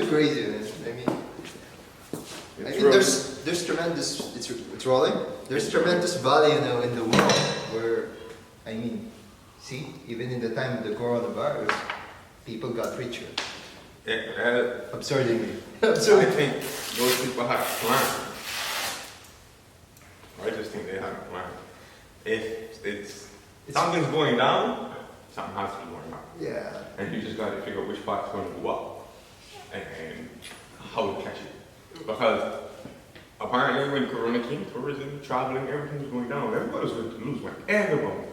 crazy, man. There's tremendous. It's rolling. There's tremendous value in the world where, see, even in the time of the coronavirus, people got richer. Yeah, Absurdly. I think those people have planned. I just think they have a plan. If something's going down, something has to be going up. Yeah. And you just got to figure out which part's going to go up and how to catch it. Because apparently when Corona came, tourism, traveling, everything was going down. Everybody was going to lose money. Everybody.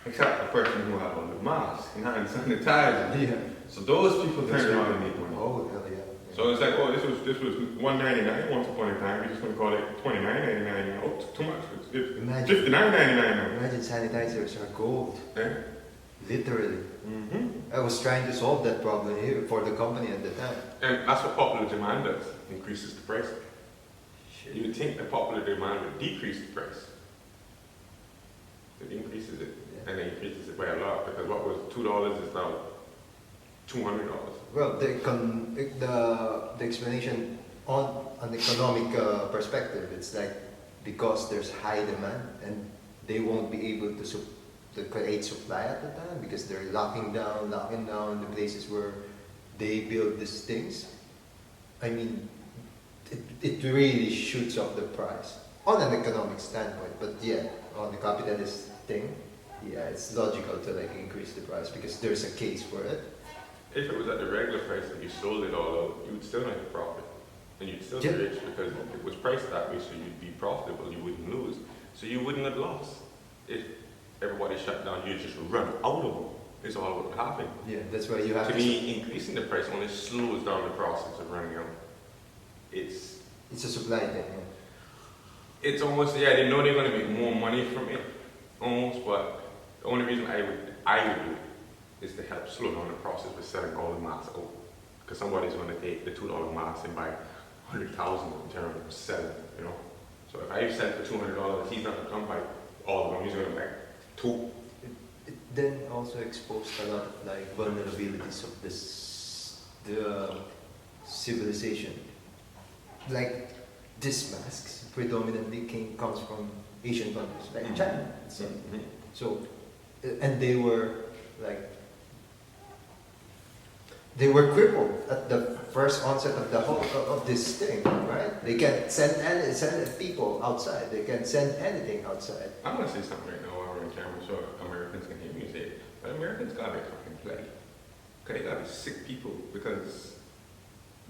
Except the person who had on the mask and hand sanitizer. Yeah. So those people turned around and made money. Oh, hell yeah. So it's like, oh, this was $199 once upon a time. We're just gonna call it $29.99. Oh, too much. It's $59.99 now. Imagine sanitizers are gold. Yeah. Literally. Mm-hmm. I was trying to solve that problem here for the company at the time. And that's what popular demand does. Increases the price. Shit. You would think that popular demand would decrease the price. It increases it. Yeah. And it increases it by a lot. Because what was $2 is now $200. Well, the explanation on an economic perspective, it's like because there's high demand and they won't be able to create supply at the time because they're locking down the places where they build these things. It really shoots up the price on an economic standpoint. But yeah, on the capitalist thing, yeah, it's logical to increase the price because there's a case for it. If it was at the regular price and you sold it all out, you would still make a profit. And you'd still be rich because it was priced that way, so you'd be profitable, you wouldn't lose. So you wouldn't have lost. If everybody shut down, you'd just run out of them. It's all what would happen. Yeah, that's why you have to me, increasing the price only slows down the process of running out. It's a supply thing, yeah. It's almost, they know they're going to make more money from it, almost, but the only reason I would do it is to help slow down the process with selling all the masks out. Because somebody's going to take the $2 mask and buy 100,000 in terms of selling, So if I sell it for $200, he's not going to come buy all of them, he's going to buy 2. It then also exposed a lot of vulnerabilities of the civilization. Like these masks predominantly comes from Asian countries, like China. So, and they were crippled at the first onset of the whole of this thing, right? They can't send people outside. They can't send anything outside. I'm gonna say something right now while we're on camera, so Americans can hear me say it. But Americans gotta be fucking plague. Okay, they gotta be sick people because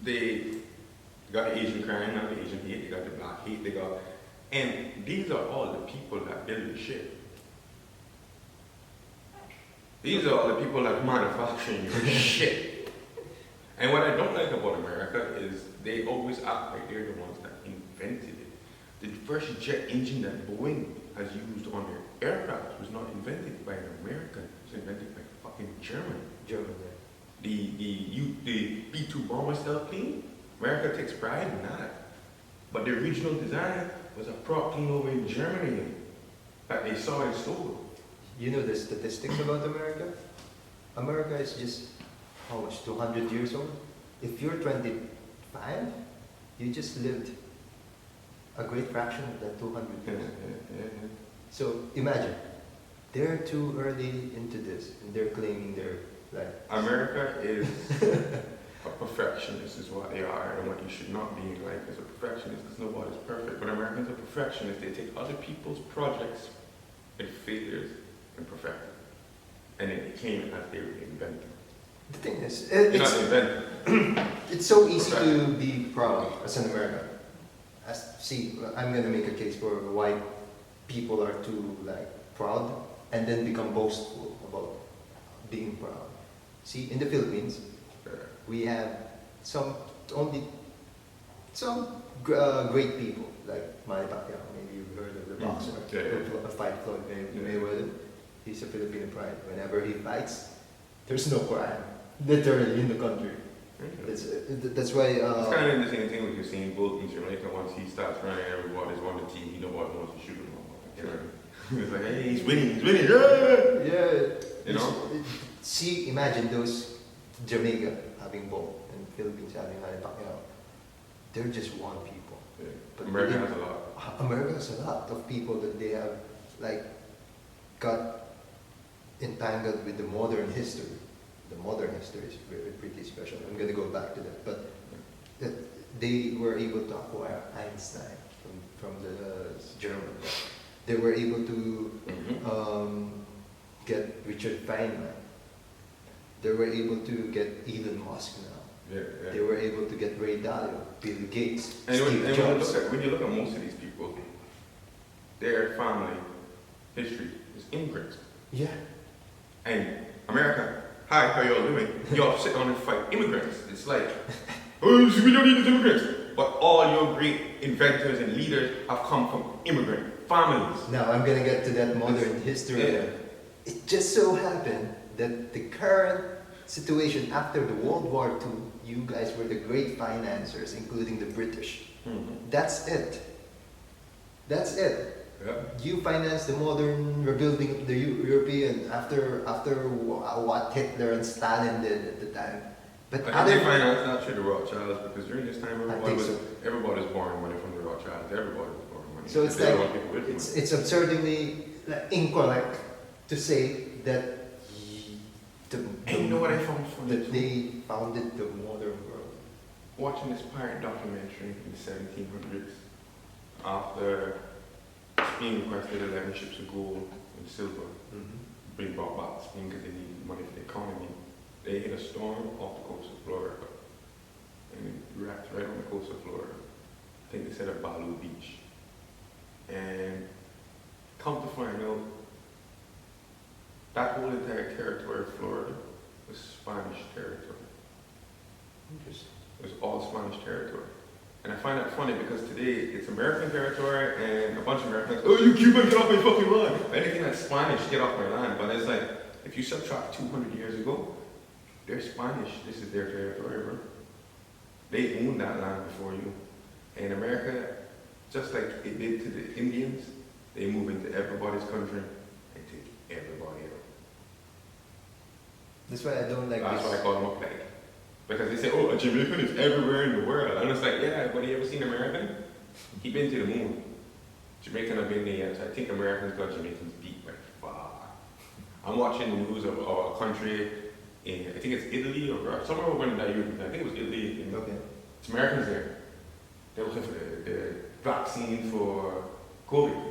they got the Asian crime, now the Asian hate, they got the black hate, and these are all the people that build the shit. These are all the people that manufacturing your shit. And what I don't like about America is they always act like they're the ones that invented it. The first jet engine that Boeing has used on their aircraft was not invented by an American. It was invented by fucking German. Yeah. The B-2 bomber style plane, America takes pride in that. But the original design was a prop plane over in Germany that they saw and stole. You know the statistics about America? America is just, how much, 200 years old? If you're 25, you just lived a great fraction of that 200 years. So imagine, they're too early into this, and they're claiming they're America is a perfectionist is what they are, and what you should not be in life as a perfectionist, because nobody's perfect. But Americans are perfectionists. They take other people's projects and failures and perfect them. And then they claim it as they were invented. The thing is, it's so easy to be proud as an American. I'm gonna make a case for why people are too proud and then become boastful about being proud. See, in the Philippines, we have some great people like Manny Paquiao. Maybe you've heard of the boxer, fight Floyd Mayweather. He's a Filipino pride. Whenever he fights, there's no crime, literally in the country. That's why. It's kind of the same thing with Usain Bolt in Jamaica. Once he starts running, everybody's on the team. Nobody wants to shoot him. It's like, hey, he's winning, yeah. See, imagine those Jamaica having Bolt and Philippines having Manny Pacquiao, they're just one people. Yeah. But America has a lot. America has a lot of people that they have like got entangled with the modern history. The modern history is very pretty special. I'm gonna go back to that, but that they were able to acquire Einstein from the Germans. They were able to get Richard Feynman. They were able to get Elon Musk now. Yeah, yeah. They were able to get Ray Dalio, Bill Gates, And Steve Jobs. when you look at most of these people, their family history is immigrants. Yeah. And America, hi, how y'all doing? Y'all sit down and fight immigrants. It's like, oh, we don't need these immigrants. But all your great inventors and leaders have come from immigrant families. Now I'm gonna get to that modern history. Yeah. It just so happened that the current situation after the World War II, you guys were the great financiers, including the British. That's it. That's it. Yeah. You financed the modern rebuilding of the European after what Hitler and Stalin did at the time. But I think they financed not through the Rothschilds because during this time everybody was borrowing money from the Rothschilds. Everybody was borrowing money. So it's They like want people with money. it's absurdly incorrect to say that And you know what I found funny? that they founded the modern world. Watching this pirate documentary in the 1700s, after Spain requested 11 ships of gold and silver, being brought back to Spain because they needed money for the economy, they hit a storm off the coast of Florida, and it wrapped right on the coast of Florida. I think they said at Balu Beach. And come to find out, that whole entire territory of Florida was Spanish territory. Interesting. It was all Spanish territory. And I find that funny because today it's American territory and a bunch of Americans, oh, you Cuban, get off my fucking land. Anything that's Spanish, get off my land. But it's like, if you subtract 200 years ago, they're Spanish. This is their territory, bro. They owned that land before you. And America, just like it did to the Indians, they move into everybody's country and take everybody out. That's why I don't like That's this. why I call them a plague. Because they say, oh, a Jamaican is everywhere in the world. And it's like, yeah, but you ever seen American? He been to the moon. Jamaican have been there yet. So I think Americans got Jamaicans beat by far. I'm watching the news of a country in, I think it's Italy or somewhere over in that Europe. I think it was Italy. Okay. It's Americans there. They're looking for the vaccine for COVID.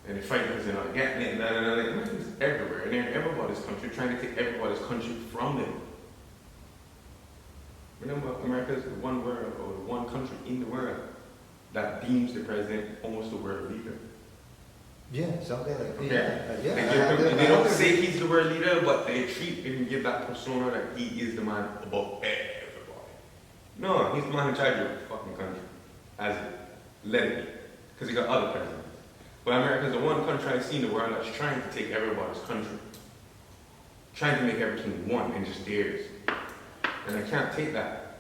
And they're fighting because they're not getting it. And Americans everywhere. And they're in everybody's country, trying to take everybody's country from them. Remember, America is the one world or the one country in the world that deems the president almost the world leader. Yeah, something like that. Okay. Yeah. They don't say he's the world leader, but they treat him and give that persona that he is the man above everybody. No, he's the man in charge of the fucking country. As it let it be. Because he got other presidents. But America is the one country I see in the world that's trying to take everybody's country. Trying to make everything one and just theirs. And I can't take that.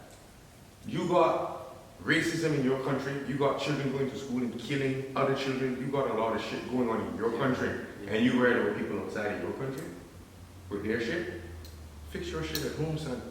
You got racism in your country, you got children going to school and killing other children, you got a lot of shit going on in your country, and you worried about people outside of your country with their shit? Fix your shit at home, son.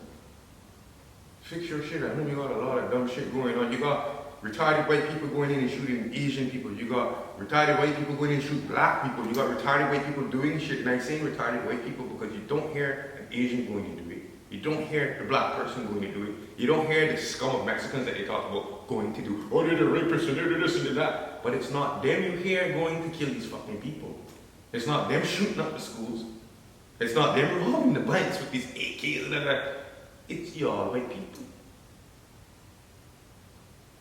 Fix your shit at home. You got a lot of dumb shit going on. You got retarded white people going in and shooting Asian people. You got retarded white people going in and shooting black people. You got retarded white people doing shit. And I'm saying retarded white people because you don't hear an Asian going to do it. You don't hear the black person going to do it. You don't hear the scum of Mexicans that they talk about going to do. Oh, they're the rapists and they're this and they're that. But it's not them you hear going to kill these fucking people. It's not them shooting up the schools. It's not them robbing the banks with these AKs and that. It's y'all white people.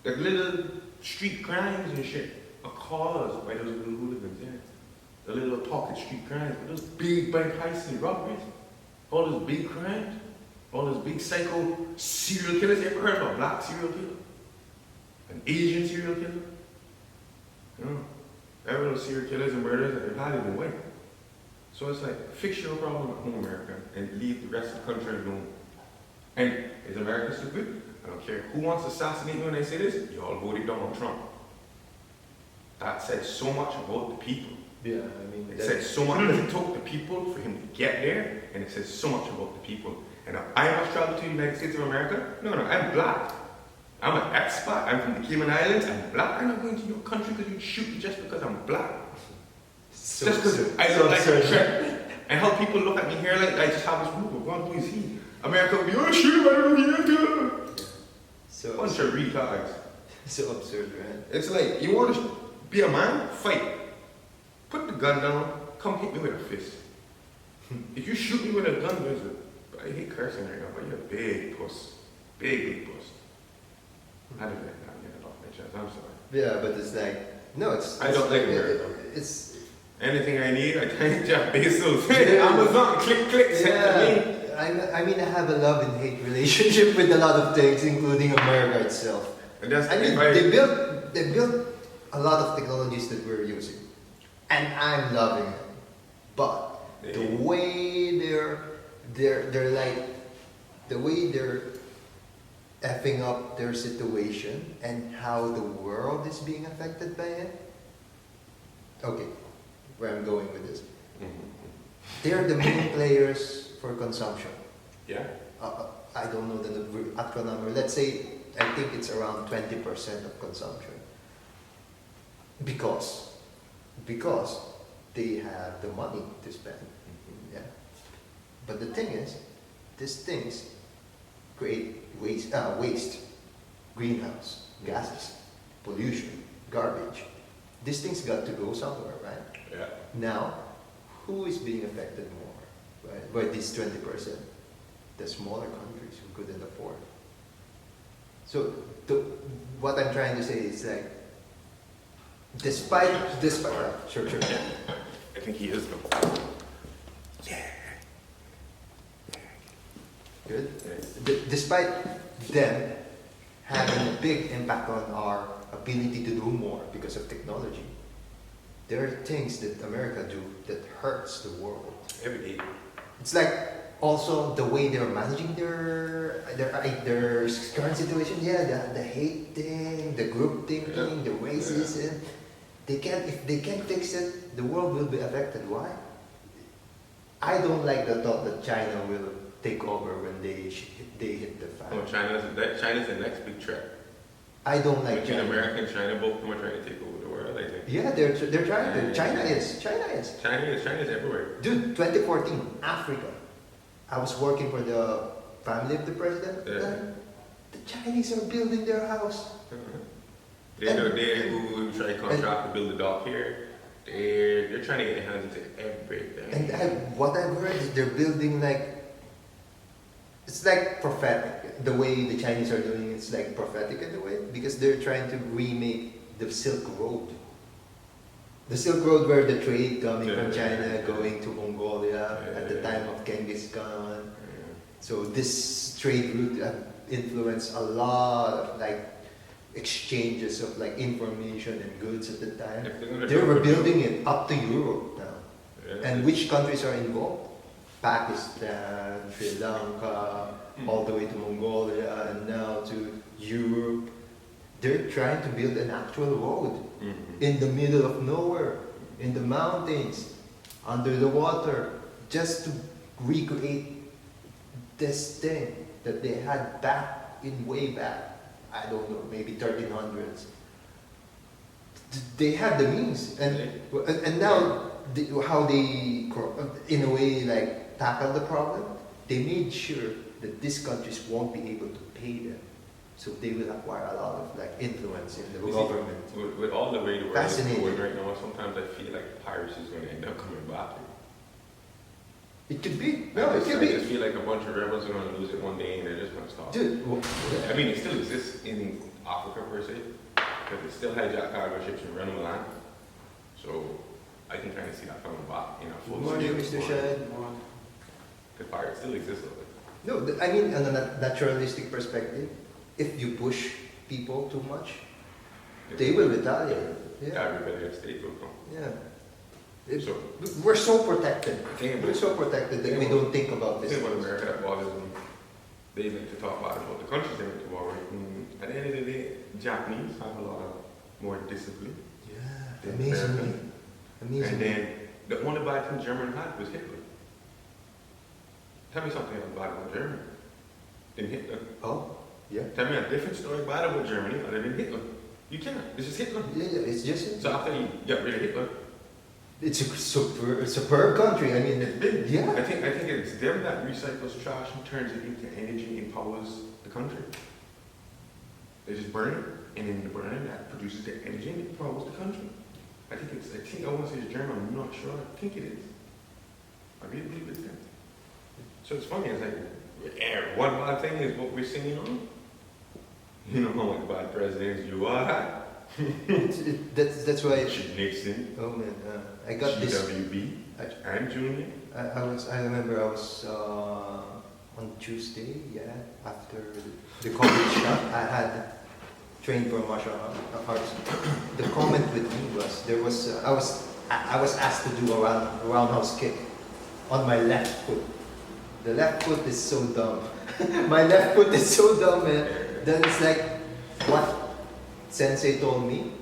The little street crimes and shit are caused by those little hooligans, yeah. The little pocket street crimes, but those big bank heists and robberies, all those big crimes, all those big psycho serial killers. You ever heard of a black serial killer? An Asian serial killer? No. Every little serial killers and murderers, they're not even white. So it's like, fix your problem at home, America, and leave the rest of the country alone. And is America stupid? I don't care who wants to assassinate me when I say this, y'all voted Donald Trump. That said so much about the people. Yeah, I mean, It said so much, it took the people for him to get there, and it says so much about the people. And I must travel to the United States of America? No, I'm black. I'm an expat. I'm from the Cayman Islands. I'm black. I'm not going to your country because you shoot me just because I'm black. So Just because absurd. I So look like a absurd. threat. And how people look at me here like I just have this move. God, who is he? America will be, oh, shoot him, I don't know who he is. So Bunch of retards. So absurd, right? It's like, you want to be a man? Fight. Put the gun down. Come hit me with a fist. If you shoot me with a gun, I hate cursing right now, but you're a big puss. Big puss. I don't like that. Yeah, off my chest. I'm sorry. Yeah, but it's like no, it's. I don't like America. It's Anything I need, I thank Jeff Bezos. Hey, Amazon, click, send to me. I mean, I have a love and hate relationship with a lot of things, including America itself. And that's I mean, if they built a lot of technologies that we're using, and I'm loving it. But the way they're like, the way they're effing up their situation and how the world is being affected by it. Okay, where I'm going with this. They're the main players for consumption. Yeah. I don't know the actual number. Let's say, I think it's around 20% of consumption. Because they have the money to spend. Yeah. But the thing is, these things create waste, greenhouse gases, pollution, garbage. These things got to go somewhere, right? Yeah. Now, who is being affected more by this 20%? The smaller countries who couldn't afford. So what I'm trying to say is like, despite sure. I think he is though. Good. Despite them having a big impact on our ability to do more because of technology, there are things that America do that hurts the world. Every day. It's like also the way they're managing their current situation. Yeah, the hate thing, the group thinking, the racism. If they can't fix it, the world will be affected. Why? I don't like the thought that China will take over when they hit the fan. Oh, China's the next big threat. I don't like Between China. America and China, both of them are trying to take over the world, I think. Yeah, they're trying to. China is. China's everywhere. Dude, 2014, Africa. I was working for the family of the president. Yeah. The Chinese are building their house. They who try to contract to build a dock here. They're trying to get their hands into everything. And what I've heard is they're building like, it's like prophetic. The way the Chinese are doing it's like prophetic in a way because they're trying to remake the Silk Road. The Silk Road where the trade coming from China going to Mongolia at the time of Genghis Khan. So this trade route influenced a lot of like exchanges of like information and goods at the time. They were building it up to Europe now. And which countries are involved? Pakistan, Sri Lanka, all the way to Mongolia, and now to Europe. They're trying to build an actual road in the middle of nowhere, in the mountains, under the water, just to recreate this thing that they had way back, I don't know, maybe 1300s. They had the means, and now how they, in a way, like tackle the problem, they made sure that these countries won't be able to pay them. So they will acquire a lot of like influence in the government. With all the way the world is Fascinating. going right now, sometimes I feel like piracy is going to end up coming back. It could be. I No, it could be. just feel like a bunch of rebels are going to lose it one day and they're just going to stop. Dude, I mean, it still exists in Africa per se, because it still hijack cargo ships and run them land. So I can kind of see that coming back in a full good morning, scale. Mr. Shad. Because pirates still exist over there. No, I mean, on a naturalistic perspective, if you push people too much, they will retaliate. Yeah, rebellion state will come. Yeah. So, We're so protected. Thing We're so protected that we don't think about the this. thing about America that bothers them, they like to talk bad about the countries they went to war with. At the end of the day, Japanese have a lot of more discipline. Yeah, amazingly. And then the only bad thing German had was Hitler. Tell me something bad about Germany. Than Hitler. Oh, yeah. Tell me a different story bad about Germany other than Hitler. You can't. This is Hitler. Yeah, it's just, So after you got rid of Hitler, it's a superb country. I mean, it's big. yeah. I think it's them that recycles trash and turns it into energy, empowers the country. They just burn it, and then the burning that produces the energy and it empowers the country. I think I want to say it's German. I'm not sure. I think it is. I really believe it's them. So it's funny. It's like, yeah, one bad thing is what we're singing on. You know how much bad presidents you are. That's why. Nixon. Oh man, I got this. GWB. And Junior. I remember I was on Tuesday, yeah, after the COVID shot. I had trained for martial arts. The comment with me was I was asked to do a roundhouse kick on my left foot. The left foot is so dumb. My left foot is so dumb, man. Then it's like what Sensei told me.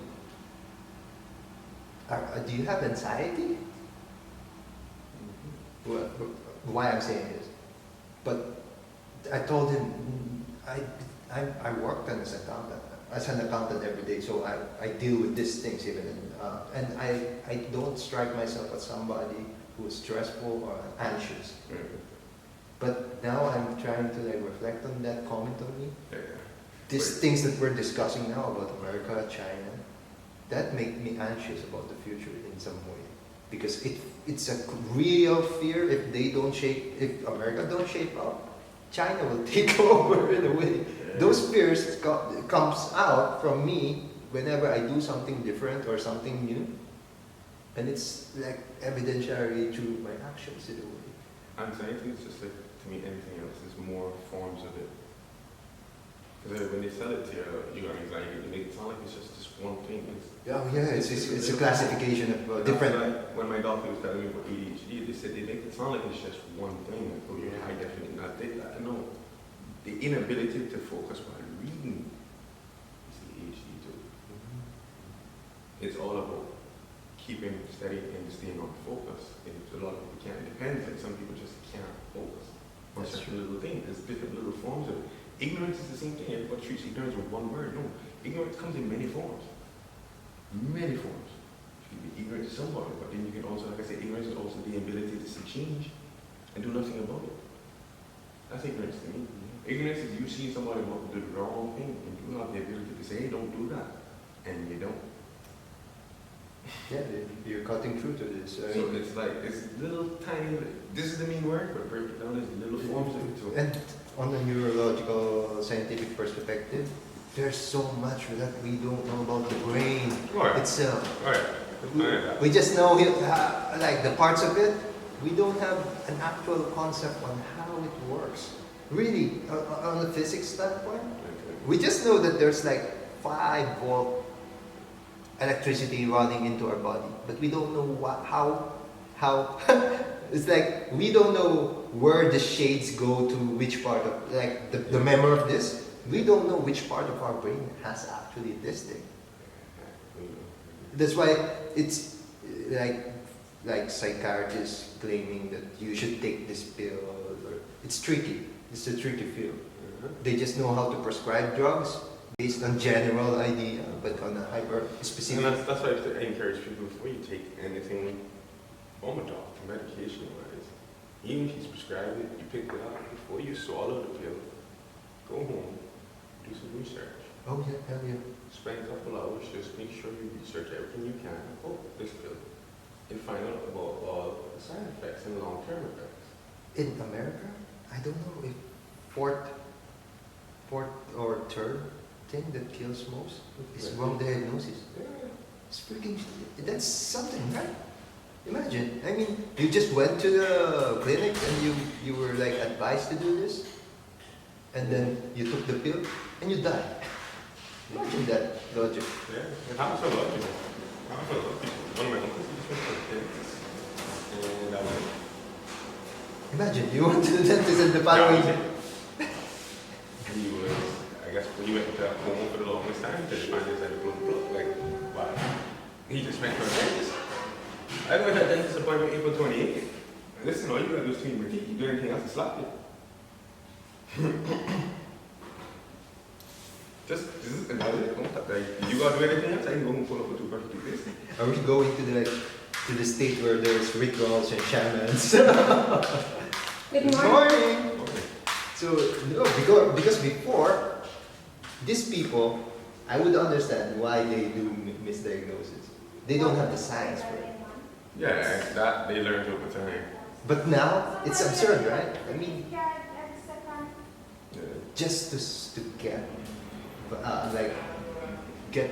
Do you have anxiety? Why I'm saying this, but I told him I worked as an accountant every day, so I deal with these things even, and I don't strike myself as somebody who is stressful or anxious. But now I'm trying to like reflect on that comment on me. These things that we're discussing now about America, China, that make me anxious about the future in some way. Because it's a real fear if America don't shape up, China will take over in a way. Those fears comes out from me whenever I do something different or something new. And it's like evidentiary through my actions in a way. Anxiety is just like, to me, anything else. There's more forms of it. Because when they sell it to you, you got anxiety, they make it sound like it's just this one thing. It's a classification of different. Like when my doctor was telling me for ADHD, they said they make it sound like it's just one thing. Like, oh, you're high definitely not take that. No. The inability to focus while reading is the ADHD too. It's all about keeping steady and staying on focus. And a lot of people can't. It depends. Like some people just can't focus on certain little things. There's different little forms of it. Ignorance is the same thing. Everybody treats ignorance with one word. No. Ignorance comes in many forms. Many forms. You can be ignorant to somebody, but then you can also, like I said, ignorance is also the ability to see change and do nothing about it. That's ignorance to me. Ignorance is you see somebody want to do the wrong thing and you have the ability to say, hey, don't do that. And you don't. Yeah, you're cutting through to this. So it's like, it's little tiny, this is the mean word, but break it down as little forms of it too. And on a neurological scientific perspective, there's so much that we don't know about the brain itself. We just know like the parts of it. We don't have an actual concept on how it works. Really, on a physics standpoint, we just know that there's like 5-volt electricity running into our body, but we don't know how. It's like we don't know where the shades go to which part of like the memory of this. We don't know which part of our brain has actually this thing. That's why it's like psychiatrists claiming that you should take this pill. It's tricky. It's a tricky field. They just know how to prescribe drugs based on general idea, but on a hyper specific. And that's why I encourage people before you take anything from a doctor, medication-wise, even if he's prescribed it, you pick it up before you swallow the pill. Go home, do some research. Oh yeah, hell yeah. Spend a couple hours, just make sure you research everything you can about this pill and find out about all the side effects and long-term effects. In America, I don't know if fourth or third thing that kills most is wrong diagnosis. It's freaking, that's something, right? Imagine, I mean, you just went to the clinic and you were like advised to do this, and then you took the pill and you died. Imagine that logic. Yeah, it happens to a lot of people. One of my uncles, he just went to the dentist, and I went. Imagine, you went to the dentist and the following day. He was, I guess, he went to a coma for the longest time to find his head blood. Like, wow. He just went to a dentist. I went to a dentist appointment April 28th. Listen, all you gotta do is clean your teeth. You do anything else, to slap you. Just another contact. Like, you gotta do anything else, I can go and pull up a toothbrush and do this. Are we going to the state where there's rituals and shamans? Good morning. Okay. So, no, because before, these people, I would understand why they do misdiagnosis. They don't have the science for it. Yeah, that they learned over time. But now, it's absurd, right? I mean, Yeah. just to get, get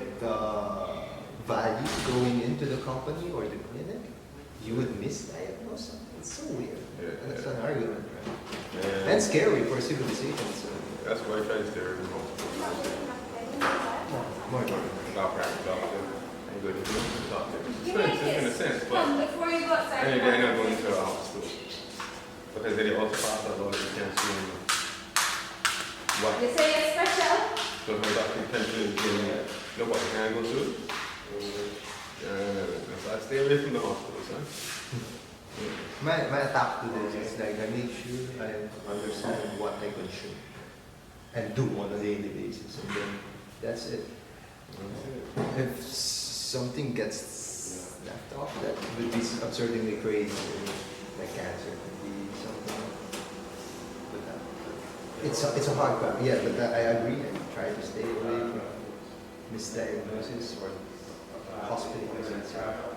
values going into the company or the clinic, you would misdiagnose something. It's so weird. Yeah, And it's yeah. an argument, right? Yeah. And scary for civilization. So. That's why I try to stay away from hospitals. More. Stop practice doctor. I'm good. You don't talk to Give me a in a kiss. sense, Come, but before you go outside. and then I'm going to a hospital. Because they also pass a law that you can't sue what. You say it's special? So if my doctor potentially giving me nobody can I go sue? So I stay away from the hospitals, huh? My attack to this is like I make sure I understand what I consume and do on a daily basis, and then that's it. If something gets left off, that would be absurdly crazy, like cancer could be something. But it's a hard part, yeah. But I agree. I try to stay away from misdiagnosis or hospital visits,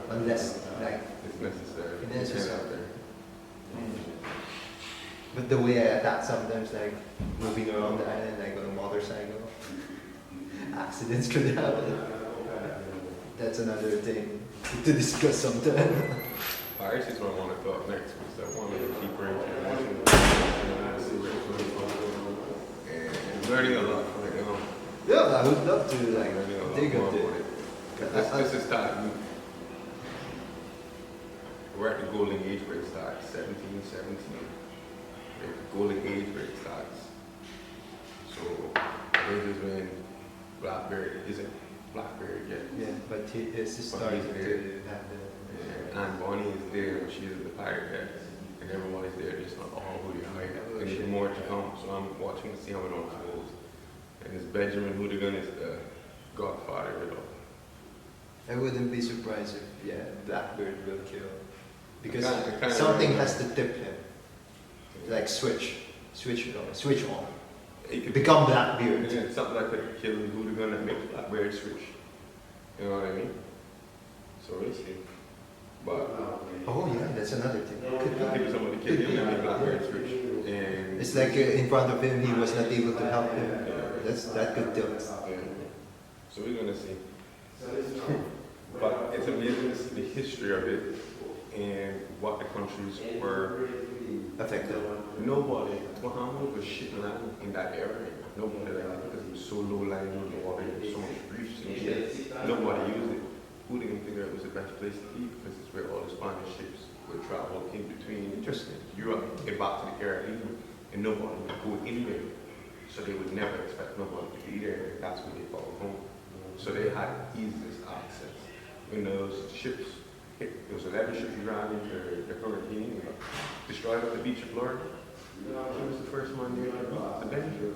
unless like. It's necessary. It is It's necessary. out there. But the way I attack sometimes, like moving around the island, like on a motorcycle, accidents could happen. That's another thing to discuss sometime. Paris is what I want to talk next because I want to get deeper into emotion and see where it's coming from. And learning a lot from it, you know. Yeah, I would love to like Learning a lot dig more into about it. it. This is starting. We're at the golden age where it starts, 17, 17. The golden age where it starts. So, this is when Blackberry, is it Blackberry yet? Yeah, but it's just starting to have the. And Bonnie is there, she's at the pirate head, and everybody's there, just not all who they are. And there's more to come, so I'm watching to see how it unfolds. And this Benjamin Hooligan is the godfather of it all. I wouldn't be surprised if Blackbird will kill, because I kinda something remember. has to tip him, like switch on. It could Become Blackbeard. It's something that could kill the Hooligan that makes Blackberry switch. You know what I mean? So we'll see. But Oh yeah, that's another thing. Could be. maybe somebody kill him and make Blackberry switch. And It's like in front of him, he was not able to help him. Yeah. That could tilt. Yeah. So we're gonna see. But it's amazing the history of it and what the countries were. Affected. Nobody, Bahamas was shit land in that area. Nobody like that because it was so low lying on the water, there was so much reefs and shit. Nobody used it. Who didn't figure it was the best place to be because it's where all the Spanish ships would travel in between Interesting. Europe and back to the Caribbean, and nobody would go anywhere. So they would never expect nobody to be there. That's where they called home. So they had easiest access. When those ships hit, there was 11 ships around into the hurricane, and destroyed at the beach of Florida. He was the first one there to beat the Benjamin.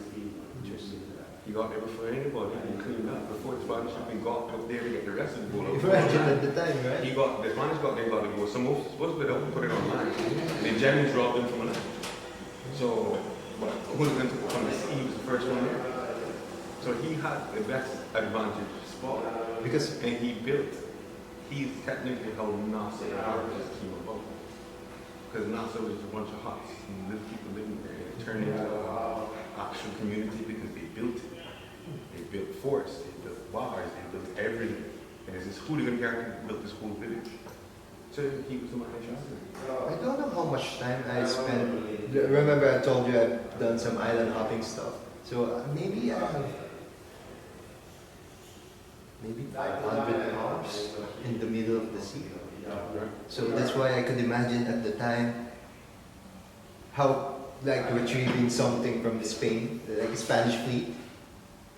Interesting. He got there before anybody and cleaned up before the Spanish ship and got up there to get the rest of the boat out. Imagine at the time, right? The Spanish got there, got the boat. Some most supposed to be able to put it on land. And the Germans robbed them from land. So, but Hooligan took it from the sea, he was the first one there. So he had the best advantage spot. Because And he's technically how NASA and Harvard came about. Because NASA was a bunch of huts and little people living there. And it turned into an actual community because they built it. They built forts, they built bars, they built everything. And there's this hooligan guy who built this whole village. So he was the man in charge. I don't know how much time I spent. Remember, I told you I've done some island hopping stuff. So maybe I have maybe 500 hours in the middle of the sea. So that's why I could imagine at the time how like retrieving something from the Spain, like a Spanish fleet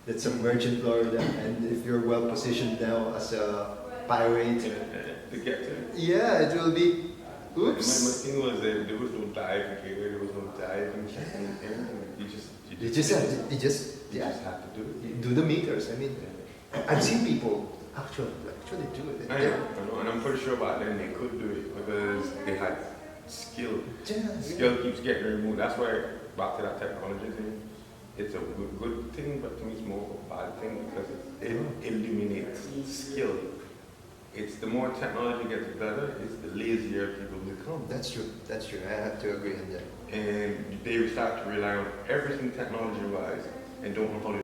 that submerged in Florida, and if you're well positioned now as a pirate, To get to it. yeah, it will be My Oops. thing was that there was no dive gear, there was no diving technique, anything. You just have to, you just have to do it. you do the meters. I mean, I've seen people actually do it. I know, and I'm pretty sure back then they could do it because they had skill. Skill keeps getting removed. That's why, back to that technology thing, it's a good thing, but to me it's more of a bad thing because it eliminates skill. It's the more technology gets better, it's the lazier people become. That's true. That's true. I have to agree on that. And they start to rely on everything technology-wise and don't know how to